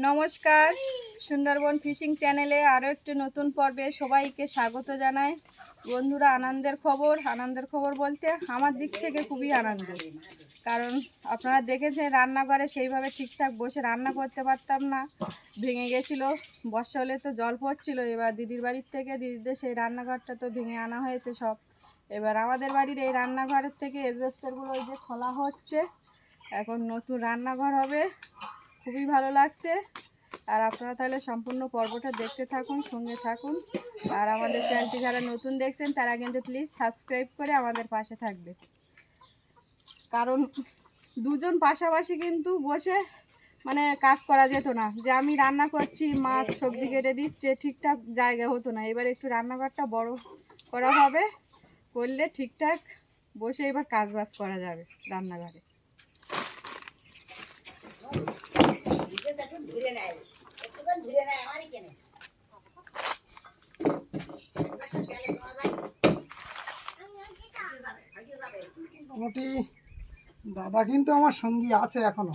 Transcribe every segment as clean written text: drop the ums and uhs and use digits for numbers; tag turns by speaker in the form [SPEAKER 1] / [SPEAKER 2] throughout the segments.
[SPEAKER 1] নমস্কার, সুন্দরবন ফিশিং চ্যানেলে আরও একটি নতুন পর্বে সবাইকে স্বাগত জানাই। বন্ধুরা, আনন্দের খবর বলতে আমার দিক থেকে খুবই আনন্দের, কারণ আপনারা দেখেছেন রান্নাঘরে সেইভাবে ঠিকঠাক বসে রান্না করতে পারতাম না, ভেঙে গেছিলো। বর্ষা হলে তো জল পড়ছিল। এবার দিদির বাড়ির থেকে দিদিদের সেই রান্নাঘরটা তো ভেঙে আনা হয়েছে সব। এবার আমাদের বাড়ির এই রান্নাঘরের থেকে এসবেস্টারগুলো ওই যে খোলা হচ্ছে, এখন নতুন রান্নাঘর হবে। খুবই ভালো লাগছে। আর আপনারা তাহলে সম্পূর্ণ পর্বটা দেখতে থাকুন, সঙ্গে থাকুন। আর আমাদের চ্যানেলটি যারা নতুন দেখছেন তারা কিন্তু প্লিজ সাবস্ক্রাইব করে আমাদের পাশে থাকবে, কারণ দুজন পাশাপাশি কিন্তু বসে কাজ করা যেত না। যে আমি রান্না করছি, মাছ সবজি কেটে দিচ্ছে, ঠিকঠাক জায়গা হতো না। এবার একটু রান্নাঘরটা বড় করা হবে, করলে ঠিকঠাক বসে এবার কাজ বাজ করা যাবে রান্নাঘরে।
[SPEAKER 2] মোটামুটি দাদা কিন্তু আমার সঙ্গী আছে এখনো।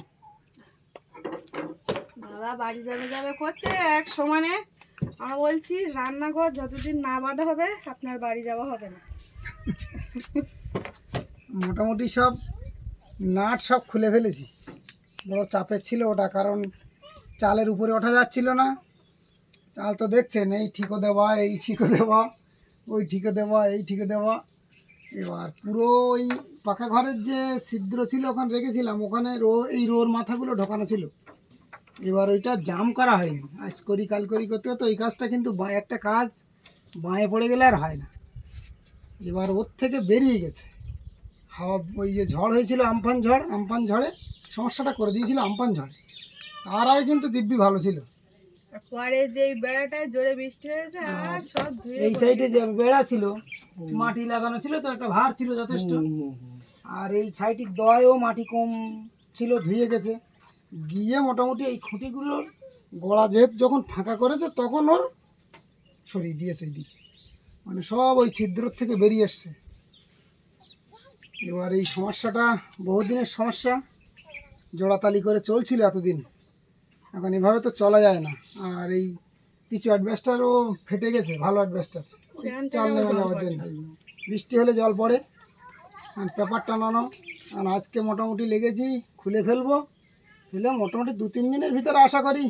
[SPEAKER 1] দাদা বাড়ি যাবে করছে এক সমানে। আমি বলছি রান্নাঘর যতদিন না বাঁধা হবে আপনার বাড়ি যাওয়া হবে না।
[SPEAKER 2] মোটামুটি সব নাট সব খুলে ফেলেছি। বড় চাপের ছিল ওটা, কারণ চালের উপরে ওঠা যাচ্ছিল না। চাল তো দেখছেন, এই ঠিকো দেওয়া, এই ঠিকো দেওয়া, ওই ঠিকো দেওয়া, এই ঠিকো দেওয়া। এবার পুরো ওই পাকা ঘরের যে ছিদ্র ছিল ওখানে রেখেছিলাম, ওখানে এই রোর মাথাগুলো ঢোকানো ছিল। এবার ওইটা জাম করা হয়নি। আজ করি কাল করি করতে হতো। এই কাজটা কিন্তু একটা কাজ বাঁয়ে পড়ে গেলে আর হয় না। এবার ওর থেকে বেরিয়ে গেছে হাওয়া। ওই যে ঝড় হয়েছিল আমফান ঝড়ে সমস্যাটা করে দিয়েছিল। আমফান ঝড়ে তার আগে কিন্তু দিব্যি ভালো ছিল।
[SPEAKER 1] পরে যে বেড়াটায় জোরে বৃষ্টি হয়েছে আর সব
[SPEAKER 2] এই সাইডে যে বেড়া ছিল, মাটি লাগানো ছিল, তো একটা ভার ছিল যথেষ্ট। আর এই সাইডের দয়েও মাটি কম ছিল, ধুয়ে গেছে। গিয়ে মোটামুটি এই খুঁটিগুলোর গোড়া যেহেতু যখন ফাঁকা করেছে তখন ওর সরিয়ে দিয়েছে ওই দিকে, সব ওই ছিদ্র থেকে বেরিয়ে এসছে। এবার এই সমস্যাটা বহুদিনের সমস্যা, জোড়াতালি করে চলছিল এতদিন। এখন এভাবে তো চলা যায় না। আর এই কিছু অ্যাডভেস্টারও ফেটে গেছে, ভালো অ্যাডভেস্টার, চাল নেমে যাওয়ার জন্য। বৃষ্টি হলে জল পড়ে। পেপার টানানো, আর আজকে মোটামুটি লেগেছি, খুলে ফেলবো। ফেলে মোটামুটি 2-3 দিনের ভিতরে আশা করি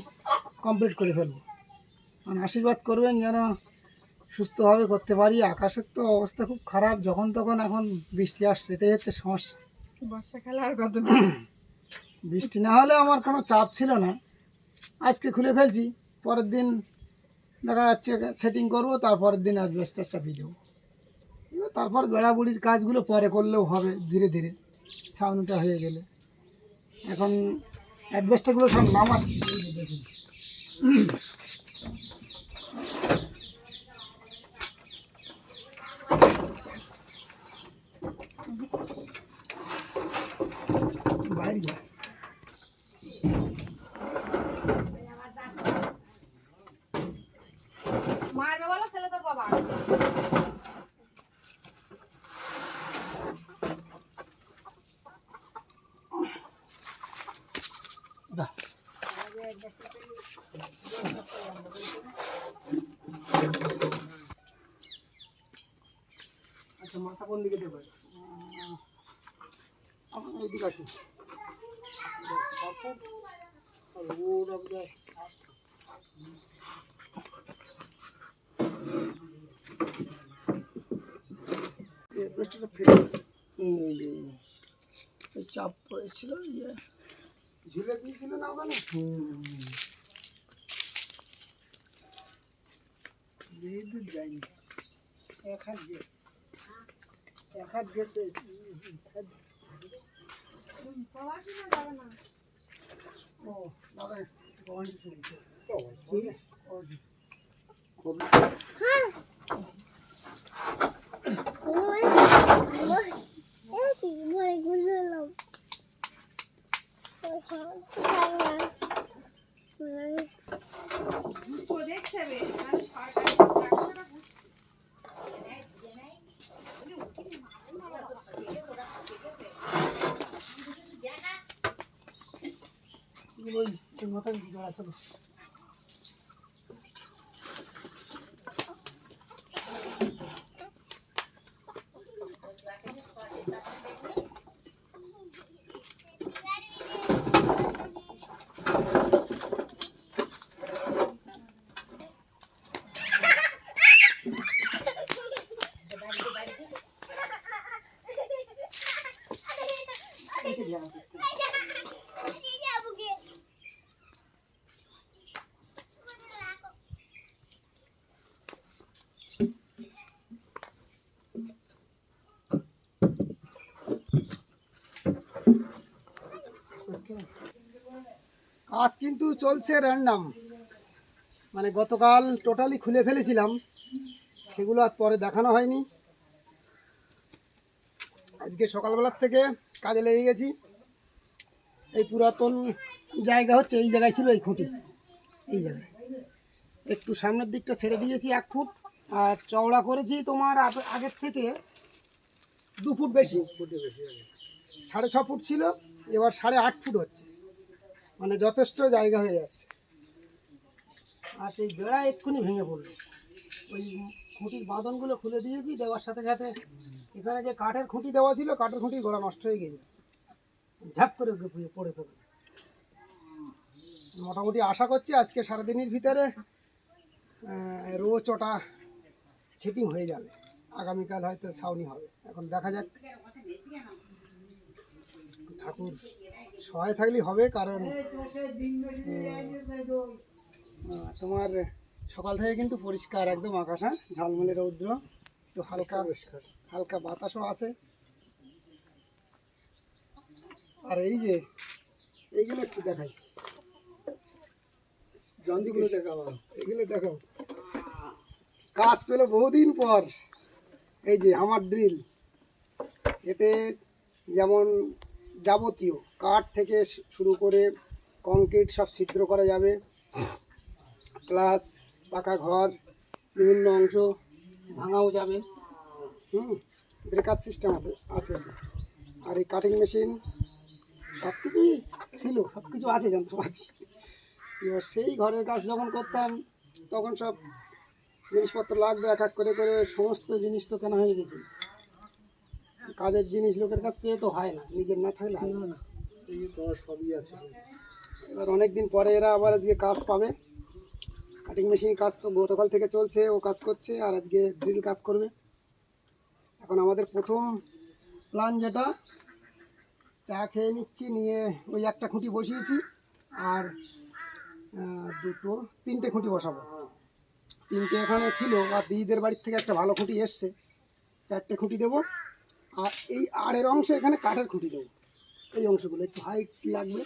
[SPEAKER 2] কমপ্লিট করে ফেলবো। আশীর্বাদ করবেন যেন সুস্থভাবে করতে পারি। আকাশের তো অবস্থা খুব খারাপ, যখন তখন এখন বৃষ্টি আসছে, এটাই হচ্ছে সমস্যা।
[SPEAKER 1] বর্ষাকালে আর কত
[SPEAKER 2] বৃষ্টি না হলে আমার কোনো চাপ ছিল না। আজকে খুলে ফেলছি, পরের দিন দেখা যাচ্ছে সেটিং করবো, তারপরের দিন অ্যাডভেস্টার চাপিয়ে দেবো। তারপর বেড়াবুড়ির কাজগুলো পরে করলেও হবে, ধীরে ধীরে ছাউনিটা হয়ে গেলে। এখন অ্যাডভেস্টারগুলো সব নামাচ্ছি, দেখুন। বাইরে যা
[SPEAKER 1] মারবে বলো ছেলে তোর বাবা।
[SPEAKER 2] আচ্ছা, মাথা কোন দিকে দেবো? এইদিকে আসুন। চাপ পড়েছিল, ঝুলে গিয়েছিল না ওখানে। যায়নি, এক হাত গেছে। ও দাদা
[SPEAKER 1] দেখতে হবে
[SPEAKER 2] মাথা চলো। কাজ কিন্তু চলছে র্যান্ডাম, মানে গতকাল টোটালি খুলে ফেলেছিলাম, সেগুলো আর পরে দেখানো হয়নি। আজকে সকালবেলার থেকে কাজে লেগে গেছি। এই পুরাতন জায়গা হচ্ছে, এই জায়গায় ছিল এই খুঁটি, এই জায়গায় একটু সামনের দিকটা ছেড়ে দিয়েছি 1 ফুট, আর চওড়া করেছি তোমার আগের থেকে 2 ফুট বেশি, 6.5 ফুট ছিল, এবার 8.5 ফুট হচ্ছে, মানে যথেষ্ট জায়গা হয়ে যাচ্ছে। আর সেই বেড়া এক্ষুনি ভেঙে পড়লো। ওই খুঁটির বাঁধনগুলো খুলে দিয়েছি, দেওয়ার সাথে সাথে এখানে যে কাঠের খুঁটি দেওয়া ছিল, কাঠের খুঁটির গোড়া নষ্ট হয়ে গেছে, ঝাপ করে পড়েছে। মোটামুটি আশা করছি আজকে সারাদিনের ভিতরে রোজ ওটা সেটিং হয়ে যাবে, আগামীকাল হয়তো ছাউনি হবে। এখন দেখা যাক, ঠাকুর সহায় থাকলেই হবে। কারণ তোমার সকাল থেকে কিন্তু পরিষ্কার একদম আকাশ, হ্যাঁ, ঝালমলে রৌদ্র, একটু হালকা হালকা বাতাসও আছে। আর এই যে এইগুলো একটু দেখাই, যন্ত্রগুলো দেখাবো, এগুলো দেখো, কাজ পেলো বহুদিন পর। এই যে আমার ড্রিল, এতে যেমন যাবতীয় কাঠ থেকে শুরু করে কংক্রিট সব ছিদ্র করা যাবে, প্লাস পাকা ঘর বিভিন্ন অংশ ভাঙাও যাবে। ব্রেকার সিস্টেম আছে। আর এই কাটিং মেশিন সব কিছুই ছিল, সব কিছু আছে যন্ত্রপাতি। এবার সেই ঘরের কাজ যখন করতাম তখন সব জিনিসপত্র লাগবে, এক এক করে করে সমস্ত জিনিস তো কেনা হয়ে গেছে। কাজের জিনিস লোকের কাছে তো হয় না, নিজের না থাকলে হয় না। এই তোমার সবই আছে। এবার অনেক দিন পরে এরা আবার আজকে কাজ পাবে। কাটিং মেশিন কাজ তো গতকাল থেকে চলছে, ও কাজ করছে, আর আজকে ড্রিল কাজ করবে। এখন আমাদের প্রথম প্ল্যান যেটা, চা খেয়ে নিচ্ছি, নিয়ে ওই একটা খুঁটি বসিয়েছি, আর 3টে খুঁটি বসাবো। 3টে এখানে ছিল, আর দিদিদের বাড়ির থেকে একটা ভালো খুঁটি এসছে, 4টে খুঁটি দেবো। আর এই আড়ের অংশে এখানে কাঠের খুঁটি দেবো, এই অংশগুলো একটু হাইট লাগবে।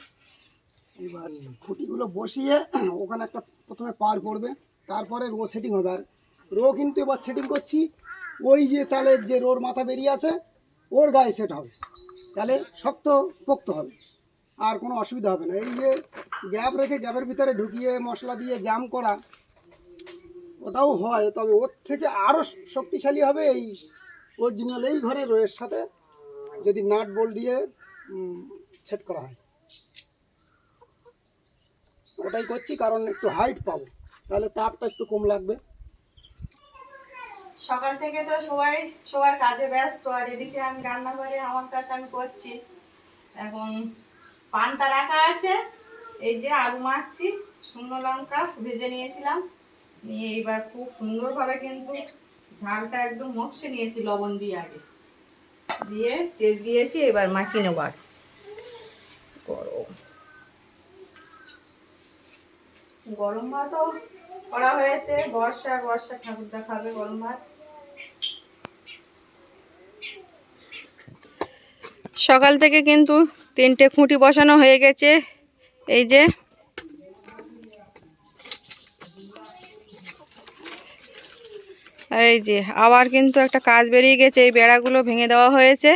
[SPEAKER 2] এবার খুঁটিগুলো বসিয়ে ওখানে একটা প্রথমে পার করবে, তারপরে রো সেটিং হবে। আর রো কিন্তু এবার সেটিং করছি ওই যে চালের যে রোর মাথা বেরিয়ে আছে ওর গায়ে সেট হবে, তাহলে শক্ত পোক্ত হবে, আর কোনো অসুবিধা হবে না। এই যে গ্যাপ রেখে গ্যাপের ভিতরে ঢুকিয়ে মশলা দিয়ে জাম করা, ওটাও হয়, তবে ওর থেকে আরও শক্তিশালী হবে এই অরিজিনাল এই ঘরের রোয়ের সাথে যদি নাট বোল্ট দিয়ে সেট করা হয়। ওটাই করছি, কারণ একটু হাইট পাবো, তাহলে তাপটা একটু কম লাগবে।
[SPEAKER 1] সকাল থেকে তো সবাই সবার কাজে ব্যস্ত, আর এদিকে আমি রান্না করে আমার কাজ আমি করছি। এখন পান্তা রাখা আছে, এই যে আলু মাখছি, শুকনো লঙ্কা ভেজে নিয়েছিলাম, নিয়ে এবার খুব সুন্দরভাবে কিন্তু ঝালটা একদম মকসে নিয়েছি লবণ দিয়ে, আগে দিয়ে তেল দিয়েছি, এবার মাখিয়ে নেব। আর গরম গরম ভাতও করা হয়েছে, বর্ষা ঠাকুর দেখাবে গরম ভাত। সকাল থেকে কিন্তু 3টে খুঁটি বসানো হয়ে গেছে, এই যে আর এই যে আবার কিন্তু একটা কাজ বেরিয়ে গেছে, এই বেড়াগুলো ভেঙে দেওয়া হয়েছে,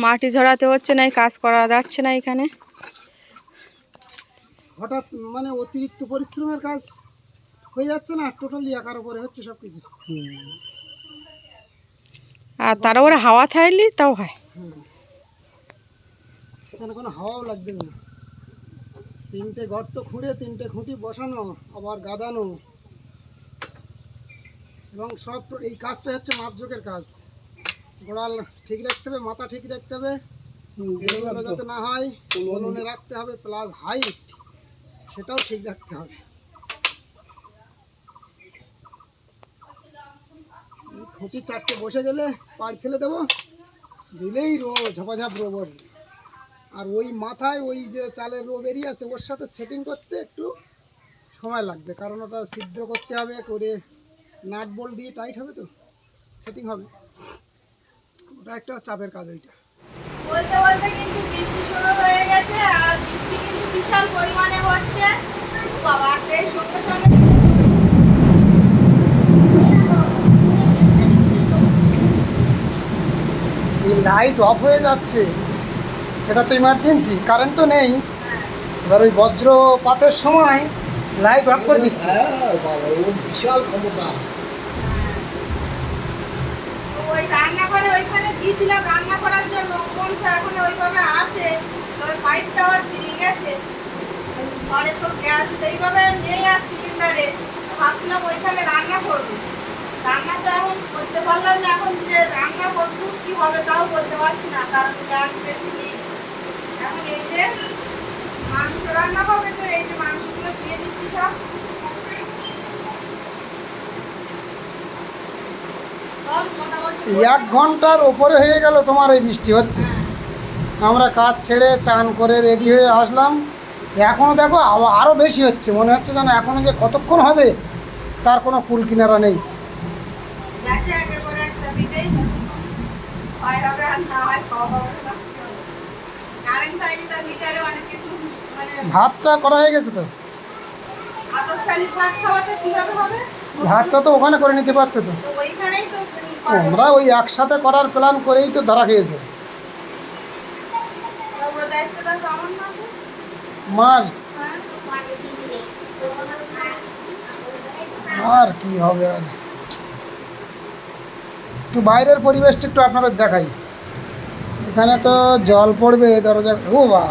[SPEAKER 1] মাটি ঝরাতে হচ্ছে না, কাজ করা যাচ্ছে না এখানে।
[SPEAKER 2] হঠাৎ মানে অতিরিক্ত পরিশ্রমের কাজ হয়ে যাচ্ছে না, টোটালি একার উপরে হচ্ছে সব কিছু।
[SPEAKER 1] আর তার উপরে হাওয়া থাকলে তাও হয়,
[SPEAKER 2] এখানে কোনো হাওয়াও লাগবে না, তিনটে গর্ত খুঁড়ে তিনটে খুঁটি বসানো, আবার গাদানো, এবং সব এই কাজটা হচ্ছে মাপজোকের কাজ। গোড়াল ঠিক রাখতে হবে, মাথা ঠিক রাখতে হবে, এগুলো যাতে না হয়, বলনে রাখতে হবে, প্লাস হাইট সেটাও ঠিক রাখতে হবে। খুঁটি চারটে বসে গেলে পাড় ফেলে দেবো, দিলেই রো ঝাপাঝাপ রো বসবে। আর ওই মাথায় ওই যে চালের রো বেরিয়ে আছে ওর সাথে সেটিং করতে একটু সময় লাগবে, কারণ ওটা ছিদ্র করতে হবে, করে নাট বোল্ট দিয়ে টাইট হবে, তো সেটিং হবে। ওটা একটা চাপের কাজ ওইটা।
[SPEAKER 1] বলতে বলতে কিন্তু বৃষ্টি শুরু হয়ে গেছে, আর বৃষ্টি কিন্তু বিশাল পরিমাণে হচ্ছে। বাবা, সেই সঙ্গে সঙ্গে
[SPEAKER 2] এই লাইট অফ হয়ে যাচ্ছে, এটা তো ইমার্জেন্সি, কারেন্ট তো নেই। এবার ওই বজ্রপাতের সময় লাইট অফ করে দিচ্ছে। বিশাল ক্ষমতা।
[SPEAKER 1] ওই রান্নাঘরে ওইখানে গিয়েছিলাম রান্না করার জন্য, কোনটা এখন ওইভাবে আছে, তবে পাইপটা আবার ভেঙে গেছে। ঘরে তো গ্যাস সেইভাবে নেই আর সিলিন্ডারে, ভাবছিলাম ওইখানে রান্না করবো। রান্না তো এখন করতে পারলাম না, এখন যে রান্না করবো কি হবে তাও বলতে পারছি না, কারণ গ্যাস বেশি নেই। এখন এই যে মাংস রান্না হবে, তো এই যে মাংসগুলো দিয়ে দিচ্ছি সব। মোটামুটি
[SPEAKER 2] 1 ঘন্টার ওপরে হয়ে গেল তোমার এই বৃষ্টি হচ্ছে। আমরা কাজ ছেড়ে চান করে রেডি হয়ে আসলাম, এখনও দেখো আরও বেশি হচ্ছে। মনে হচ্ছে যেন এখনও যে কতক্ষণ হবে তার কোনো কুল কিনারা নেই।
[SPEAKER 1] দেখে আগে করে একটা দিতেই হয় হবে, আর না হয় খাওয়া হবে না। কারেন্ট থাকলে তো মিটারে অনেক কিছু মানে
[SPEAKER 2] ভাতটা করা হয়ে গেছে তো,
[SPEAKER 1] আতপ চালিত ভাত খাওয়াটা কিভাবে হবে?
[SPEAKER 2] ভাতটা তো ওখানে করে নিতে পারতে তো।
[SPEAKER 1] তো ওইখানেই তো
[SPEAKER 2] তোমরা ওই একসাথে করার প্ল্যান করেই তো ধরা খেয়েছে।
[SPEAKER 1] ওর দায়িত্বটা তো আমার না তো।
[SPEAKER 2] মার
[SPEAKER 1] হ্যাঁ,
[SPEAKER 2] আর কি হবে আর। একটু বাইরের পরিবেশটা একটু আপনাদের দেখাই। এখানে তো জল পড়বে দরজা, ও বা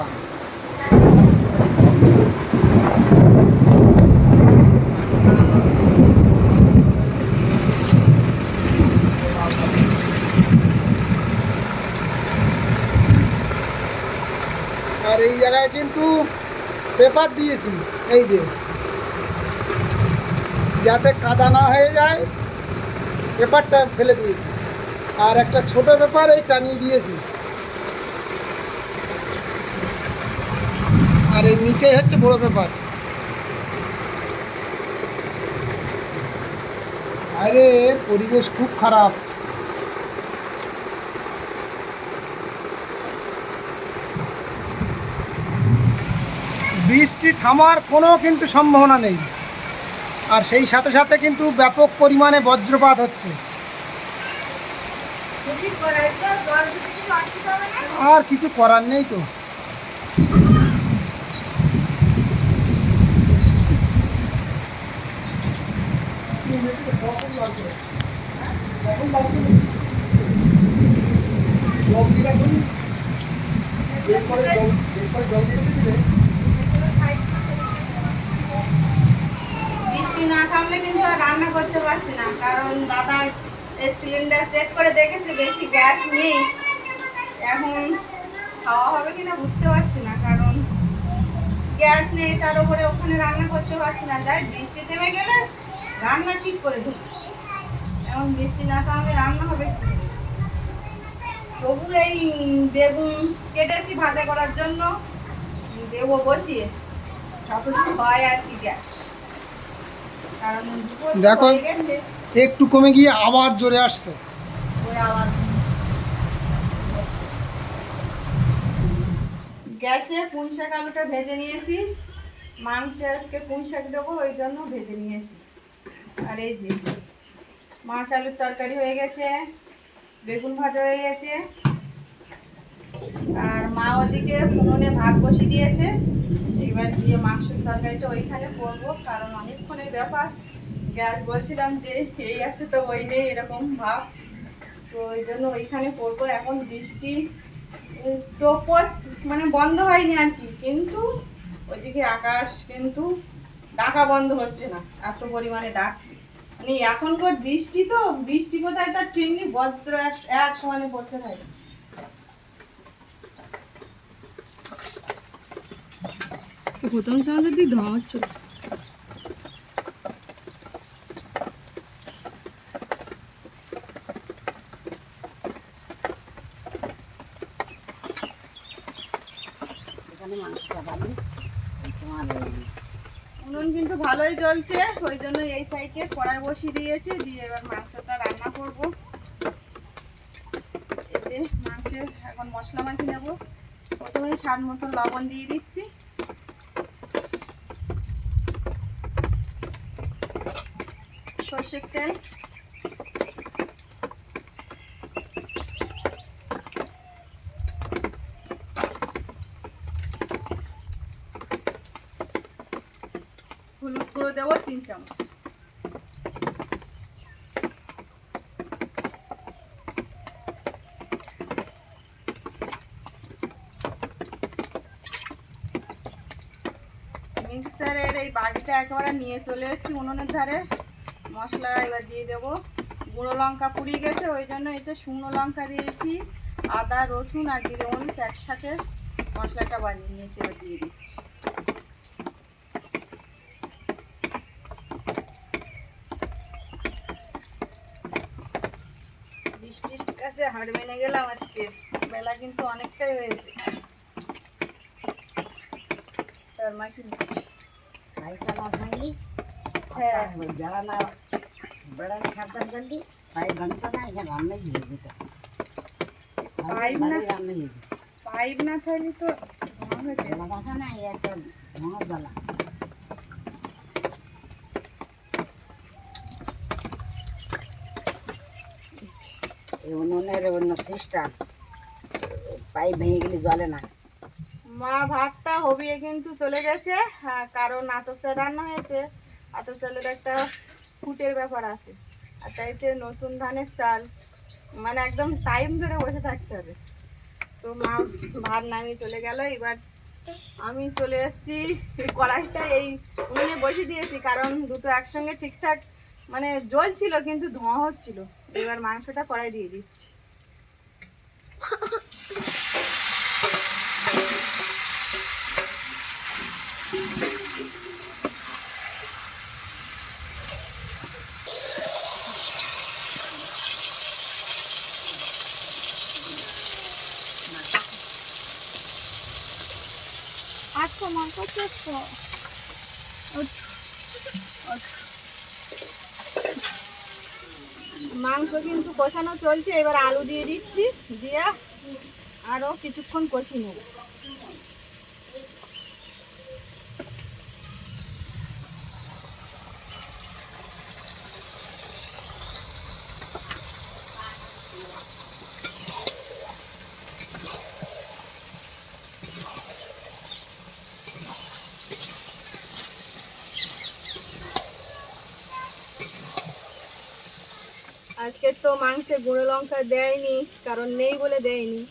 [SPEAKER 2] আর এই জায়গায় কিন্তু পেপার দিয়েছি, এই যে যাতে কাদা না হয়ে যায় পেপারটা ফেলে দিয়েছি, আর একটা ছোট পেপার এই টানিয়ে দিয়েছি। আর এই নিচে হচ্ছে বড় পেপার। আরে পরিবেশ খুব খারাপ। বৃষ্টি থামার কোনো কিন্তু সম্ভাবনা নেই, আর সেই সাথে সাথে কিন্তু ব্যাপক পরিমাণে বজ্রপাত হচ্ছে।
[SPEAKER 1] খুবই করে তো জল কিছু রাখতে হবে না।
[SPEAKER 2] আর কিছু করার নেই তো।
[SPEAKER 1] বৃষ্টি না থামলে কিন্তু আর রান্না করতে পারছি না, কারণ দাদা এই সিলিন্ডার চেক করে দেখেছে বেশি গ্যাস নেই। এখন খাওয়া হবে কিনা বুঝতে পারছি না, কারণ গ্যাস নেই, তার উপরে ওখানে রান্না করতে পারছি না। যাই বৃষ্টি থেমে গেলে রান্না ঠিক করে দেবো, এখন বৃষ্টি না থামলে রান্না হবে কি করে? তবু এই বেগুন কেটেছি ভাজা করার জন্য, দেবো বসিয়ে, যতটুকু হয় আর কি গ্যাস, কারণ দুপুর
[SPEAKER 2] দেখো।
[SPEAKER 1] হয়ে গেছে।
[SPEAKER 2] একটু কমে গিয়ে আবার জোরে আসছে।
[SPEAKER 1] ওই আবার গ্যাসে পুঁই শাক আলুটা ভেজে নিয়েছি, মাংস আজকে পুঁই শাক দেবো ওই জন্য ভেজে নিয়েছি। আর এই যে মাছ আলুর তরকারি হয়ে গেছে, বেগুন ভাজা হয়ে গেছে, আর মা ওদিকে উনুনে ভাত বসিয়ে দিয়েছে। এবার দিয়ে মাংসের তরকারিটা ওইখানে করবো, কারণ অনেকক্ষণের ব্যাপার। গ্যাস বলছিলাম যে এই আছে তো ওই নেই এরকম ভাব, তো ওই জন্য ওইখানে করবো। এখন বৃষ্টি টোপর মানে বন্ধ হয়নি আর কি, কিন্তু ওইদিকে আকাশ কিন্তু ডাকা বন্ধ হচ্ছে না, এত পরিমাণে ডাকছে। মানে এখনকার বৃষ্টি তো, বৃষ্টি কোথায় তার ঠিক নেই, বজ্র এক সমানে পড়তে থাকে। প্রথম সময় দিয়ে ধোঁয়া হচ্ছিল। উনুন কিন্তু ভালোই জ্বলছে, ওই জন্য এই সাইডে কড়াই বসিয়ে দিয়েছি, দিয়ে এবার মাংসটা রান্না করব। এতে মাংসের এখন মশলা মাখিয়ে নেব। প্রথমে স্বাদ মতো লবণ দিয়ে দিচ্ছি, সর্ষের তেল, হলুদ গুঁড়ো দেবো 3 চামচ, মিক্সারের এই বাটিটা একেবারে নিয়ে চলে এসেছি উনুনের ধারে। মশলা এবার দিয়ে দেবো। গুঁড়ো লঙ্কা পুড়িয়ে গেছে, ওই জন্য এতে শুকনো লঙ্কা দিয়েছি, আদা রসুন আর জিরে মরিচ একসাথে মশলাটা বানিয়ে নিয়েছি, এবার দিয়ে দিচ্ছি। বৃষ্টির কাছে হাড় মেনে গেলাম আজকে, বেলা কিন্তু অনেকটাই হয়েছে। তার মাকে দিচ্ছি।
[SPEAKER 3] পাইপ না
[SPEAKER 1] পাইপ না থাকলে তো
[SPEAKER 3] উনুনের অন্য সিস্টেম, পাইপ ভেঙে গেলে জ্বলে না।
[SPEAKER 1] মা ভাতটা হবিয়ে কিন্তু চলে গেছে, কারণ আতপ চাল রান্না হয়েছে। আতপ চালের একটা ফুটের ব্যাপার আছে, আর তাইতে নতুন ধানের চাল, মানে একদম টাইম ধরে বসে থাকতে হবে। তো মা ভাত নামিয়ে চলে গেল। এবার আমি চলে এসেছি, কড়াইটা এই উনুনে বসে দিয়েছি, কারণ দুটো একসঙ্গে ঠিকঠাক মানে জ্বলছিল কিন্তু ধোঁয়া হচ্ছিল। এবার মাংসটা কড়াই দিয়ে দিচ্ছি। আচ্ছা মাংস মাংস কিন্তু কষানো চলছে, এবার আলু দিয়ে দিচ্ছি, দিয়ে আরো কিছুক্ষণ কষিয়ে নেব। আজকে তো মাংসে গুঁড়ো লঙ্কা দেয়নি, কারণ নেই বলে দেয়নি।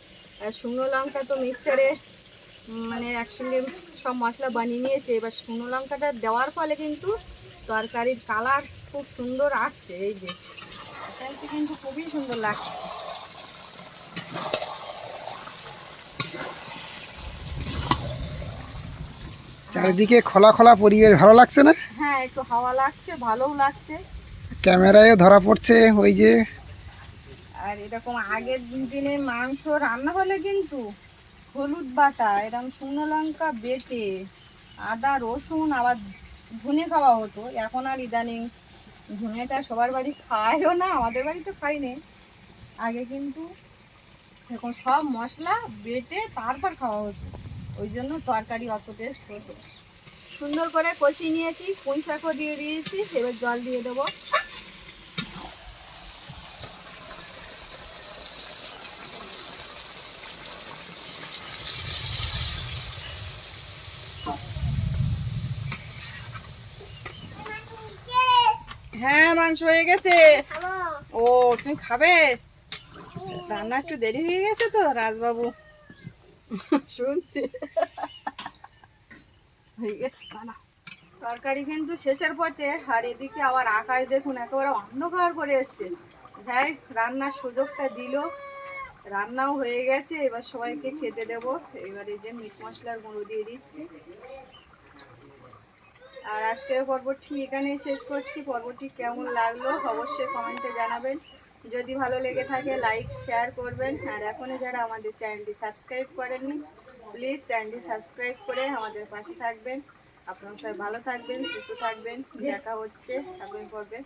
[SPEAKER 1] আর শুকনো লঙ্কা তো মিক্সারে মানে একসঙ্গে সব মশলা বানিয়ে নিয়েছে। এবার শুকনো লঙ্কাটা দেওয়ার ফলে কিন্তু তরকারির কালার খুব সুন্দর আসছে। এই যে সেটা কিন্তু খুবই সুন্দর লাগছে।
[SPEAKER 2] চারিদিকে খোলা খোলা পরিবেশ, ভালো লাগছে না?
[SPEAKER 1] হ্যাঁ, একটু হাওয়া লাগছে, ভালোও লাগছে।
[SPEAKER 2] ক্যামেরায়ও ধরা পড়ছে ওই যে।
[SPEAKER 1] আর এরকম আগের দিনে মাংস রান্না হলে কিন্তু হলুদ বাটা, এরকম শুকনো লঙ্কা বেটে, আদা রসুন আবার ধনে খাওয়া হতো। এখন আর ইদানিং ধনেটা সবার বাড়ি খায়ও না, আমাদের বাড়িতে খাইনি। আগে কিন্তু এখন সব মশলা বেটে তারপর খাওয়া হতো, ওই জন্য তরকারি অত টেস্ট হতো। সুন্দর করে কষিয়ে নিয়েছি, পুঁই শাকও দিয়ে দিয়েছি, এবার জল দিয়ে দেবো। হ্যাঁ, মাংস হয়ে গেছে। ও, তুমি খাবে? রান্না একটু দেরি হয়ে গেছে তো রাজবাবু শুনছি। হয়ে গেছে না তরকারি কিন্তু শেষের পথে। আর এদিকে আবার আকাশ দেখুন একেবারে অন্ধকার করে এসছে। যাই রান্নার সুযোগটা দিল, রান্নাও হয়ে গেছে, এবার সবাইকে খেতে দেব। এবার এই যে মিট মশলার গুঁড়ো দিয়ে দিচ্ছি। আর আজকের পর্বটি এখানেই শেষ করছি। পর্বটি কেমন লাগলো অবশ্যই কমেন্টে জানাবেন। যদি ভালো লেগে থাকে লাইক শেয়ার করবেন। আর এখনও যারা আমাদের চ্যানেলটি সাবস্ক্রাইব করেননি প্লিজ চ্যানেলটি সাবস্ক্রাইব করে আমাদের পাশে থাকবেন। আপনারা সবাই ভালো থাকবেন, সুস্থ থাকবেন। দেখা হচ্ছে আগামী পর্বে।